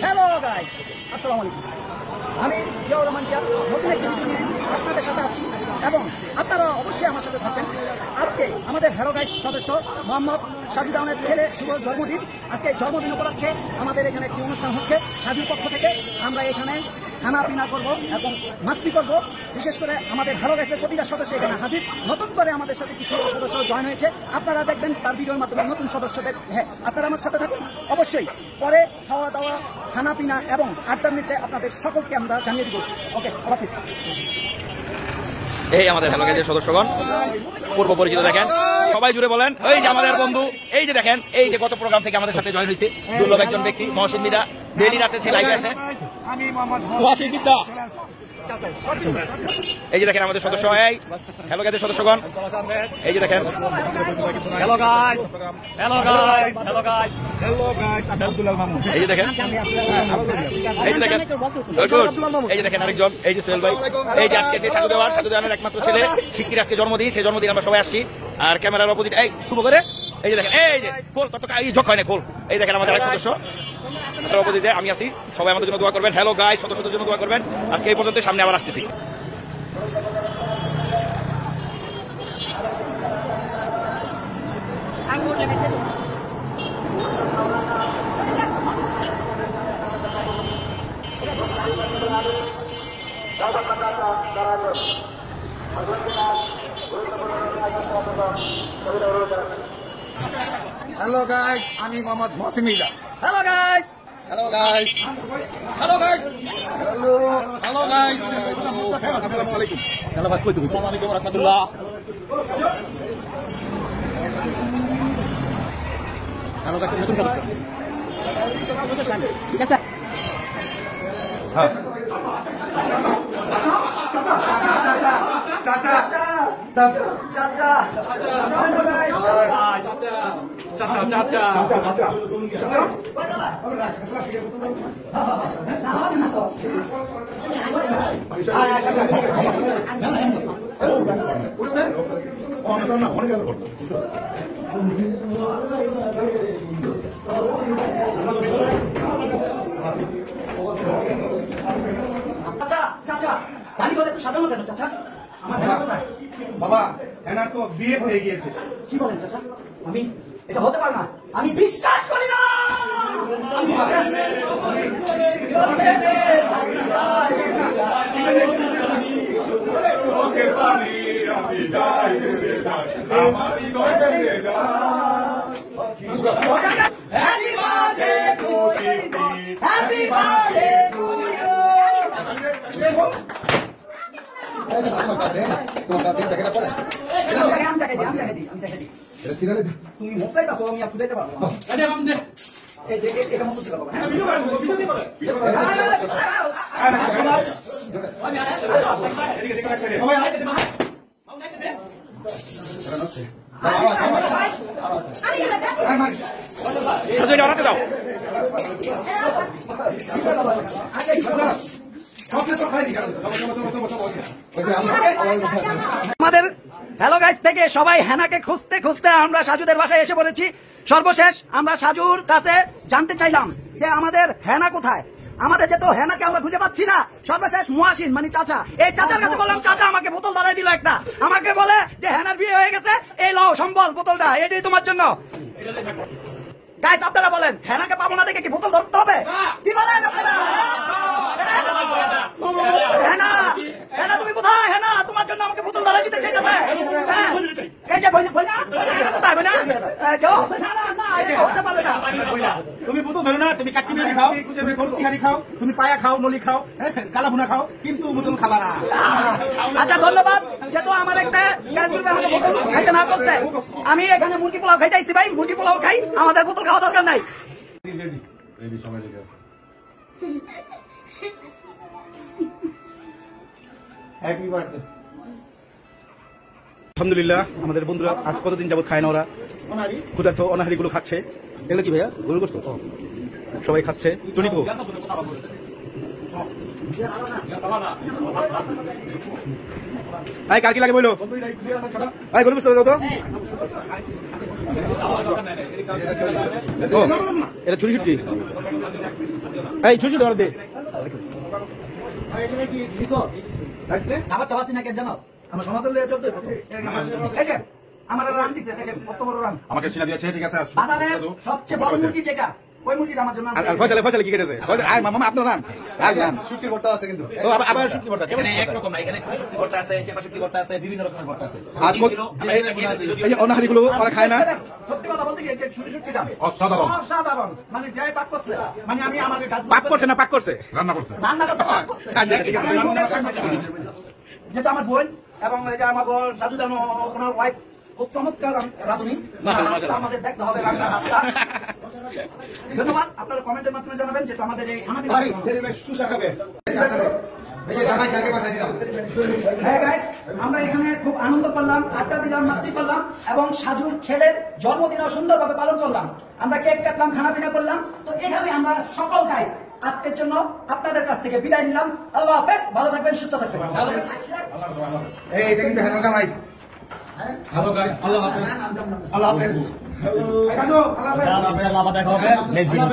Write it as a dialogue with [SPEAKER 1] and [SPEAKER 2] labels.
[SPEAKER 1] Hello guys, আসসালামু আলাইকুম। আমি জিয়াউর রহমান জিয়া নতুন একটি ভিডিও নিয়ে আপনাদের সাথে আছি এবং আপনারা অবশ্যই আমার সাথে থাকবেন। আজকে আমাদের হ্যালো গাইস সদস্য মোহাম্মদ সাজু আহমেদ ছেলে শুভ জন্মদিন। আজকে জন্মদিন উপলক্ষে আমাদের এখানে একটি অনুষ্ঠান হচ্ছে। সাজুর পক্ষ থেকে আমরা এখানে খানা পিনা করব এবং মাস্তি করব। বিশেষ করে আমাদের হ্যালো গাইসের প্রতিটা সদস্য এখানে হাজির। নতুন করে আমাদের সাথে কিছু সদস্য জয়েন হয়েছে, আপনারা দেখবেন তার ভিডিওর মাধ্যমে নতুন সদস্যদের। হ্যাঁ, আপনারা আমার সাথে থাকুন অবশ্যই। পরে খাওয়া দাওয়া, খানা পিনা এবং আড্ডার মধ্যে আপনাদের সকলকে আমরা জানিয়ে দিব। ওকে, আল্লাহ হাফেজ।
[SPEAKER 2] এই আমাদের হ্যালো গাইসের সদস্যগণ পূর্ব পরিচিত, দেখেন সবাই জুড়ে বলেন, এই যে আমাদের বন্ধু, এই যে দেখেন, এই যে গত প্রোগ্রাম থেকে আমাদের সাথে জয়েন হয়েছে দুর্লভ একজন ব্যক্তি মহসিন মিদা। ডেইলি রাতে সে লাইভে আসে। এই যে দেখেন আমাদের সদস্য, এই হ্যালো গাইসের সদস্যগণ, এই যে দেখেন hello guys, hello guys, hello guys, hello guys, আমি আব্দুল্লাহ মামুন। এই যে দেখেন, এই যে দেখেন, এই যে দেখেন আরেকজন, এই যে সোহেল ভাই। এই যে আজকে সে সাজু দেওয়ার একমাত্র ছেলে শিক্ষির আজকে জন্মদিন। সেই জন্মদিন আমরা সবাই আসছি। আর ক্যামেরার অপোজিট এই শুভ করে, এই যে দেখেন, এই যে খোল, তত এই ঝক হয় না খোল। এই দেখেন আমাদের আরেক সদস্য, তার অপোজিটে আমি আছি। সবাই আমাদের জন্য দোয়া করবেন। হ্যালো গাইস সদস্যদের জন্য দোয়া করবেন। আজকে এই পর্যন্ত, সামনে আবার আসতেছি।
[SPEAKER 1] হ্যালো গাইস, আমি Mohammad Mohsin Mida. Hello guys, hello guys, hello guys, hello hello guys, আসসালামু আলাইকুম। হ্যালো গাইস, কই তুমি? আসসালামু আলাইকুম ওয়া রাহমাতুল্লাহ। হ্যালো গাইস, নতুন সদস্য। ঠিক আছে। হ্যাঁ, চাচা চাচা চাচা
[SPEAKER 3] বাবা, হেনার তো বিয়ে হয়ে গিয়েছে।
[SPEAKER 1] কি বলেন চাচা? আমি এটা হতে পারে না, আমি বিশ্বাস করি না। তুমি মোটাই দেখো, আমি আপনি দিতে পারবো। এই যে এটা মতো ছিল বাবা।
[SPEAKER 2] দাও
[SPEAKER 1] আমাদের হ্যালো গাইস থেকে সবাই হেনাকে খুঁজতে খুঁজতে আমরা সাজুদের বাসায় এসে পড়েছি। সর্বশেষ আমরা সাজুর কাছে জানতে চাইলাম যে আমাদের হেনা কোথায়। আমাদের যেহেতু হেনাকে আমরা খুঁজে পাচ্ছি না, সর্বশেষ মুয়াসিন মানে চাচা, এই চাচার কাছে বললাম, চাচা আমাকে বোতল ধরাই দিল একটা। আমাকে বলে যে হেনার বিয়ে হয়ে গেছে, এই লও সম্বল বোতলটা, এটাই তোমার জন্য। গাইস আপনারা বলেন, হেনাকে পাবো না দেখে কি বোতল ধরতে হবে? কি বলেন আপনারা? হেনা, হেনা তুমি কোথায়? হেনা তোমার জন্য আমাকে বোতল ধরাই দিতে চাইতেছে। এই যে বইনা বইনা কোথায় বইনা?
[SPEAKER 3] তুমি বোতল ধরো না, তুমি কাচ্চি বিরিয়ানি খাও, গরুতিহারি খাও, তুমি পায়া খাও, নলি খাও, কালা ভুনা খাও, কিন্তু বোতল খাবা না।
[SPEAKER 1] আচ্ছা ধন্যবাদ। যেহেতু আমার একটা বোতল খাইতে না বলছে, আমি এখানে মুরগি পোলাও খাইতেছি ভাই, মুরগি পোলাও খাই, আমাদের বোতল খাওয়া দরকার নাই।
[SPEAKER 3] Happy birthday. আলহামদুলিল্লাহ, আমাদের বন্ধুরা আজ কতদিন যাবত খায় না, ওরা ক্ষুধার্ত অনাহারি গুলো খাচ্ছে। এগুলো কি ভাইয়া? গরুর গোশত সবাই খাচ্ছে। টনিকো কার কি লাগে বলো? গরুর গোশত দাও তো। ও এটা ছুরি শুটকি, এই ছুরি শুটকি অর্ডার দে।
[SPEAKER 1] খাবারটা বাসি না কেন জানো? আমার সমাজের লিয়ে চলতে এই যে আমার রান দিছে, দেখেন কত বড় রান
[SPEAKER 4] আমাকে সিনা দিয়েছে, ঠিক আছে।
[SPEAKER 1] বাজারের সবচেয়ে বড় মুরগি যেটা, ওই মুরগিটা আমার জন্য
[SPEAKER 3] আর ফয়সালে কি কেটেছে? আয় মামা আপনার রান, আর রান
[SPEAKER 4] শুটকির ভর্তা আছে কিন্তু।
[SPEAKER 3] ও আবার শুটকি ভর্তা।
[SPEAKER 2] এখানে একরকম না, এখানে ছোট শুটকি ভর্তা আছে, চেপা শুটকি ভর্তা আছে, বিভিন্ন রকমের ভর্তা আছে।
[SPEAKER 3] আজ এই যে অনাহারিগুলো ওরা খায় না।
[SPEAKER 1] সত্যি কথা বলতে গিয়ে যে ছুটি-ছুটিটা
[SPEAKER 4] অসাধারণ।
[SPEAKER 1] অসাধারণ, মানে যাই পাক করছে, মানে আমি আমাকে
[SPEAKER 3] পাক করছে না পাক করছে?
[SPEAKER 4] রান্না করছে।
[SPEAKER 1] রান্না করতে পাক করছে।
[SPEAKER 3] আচ্ছা, ঠিক আছে।
[SPEAKER 1] যেহেতু আমার বোন এবং এই যে আমার সাধু জানো ওনার ওয়াইফ খুব চমৎকার রাঁধুনি, আমাদের দেখতে হবে রান্না হাতটা। ধন্যবাদ, আপনারা কমেন্টের মাধ্যমে জানাবেন যেটা আমাদের এই খানা হ্যাঁ গাইস, আমরা এখানে খুব আনন্দ করলাম, আড্ডা দিলাম, মাস্তি করলাম এবং সাজুর ছেলের জন্মদিনও সুন্দরভাবে পালন করলাম। আমরা কেক কাটলাম, খানা পিনা করলাম। তো এখানে আমরা সকল গাইস আজকের জন্য আপনাদের কাছ থেকে বিদায় নিলাম। আল্লাহ হাফেজ, ভালো থাকবেন, সুস্থ থাকবেন।
[SPEAKER 4] এটা কিন্তু হ্যাঁ জামাই। হ্যালো গাইস, আল্লাহ হাফেজ। আল্লাহ হাফেজ। সাজু, আল্লাহ হাফেজ।
[SPEAKER 2] আবার দেখা হবে নেক্সট ভিডিও।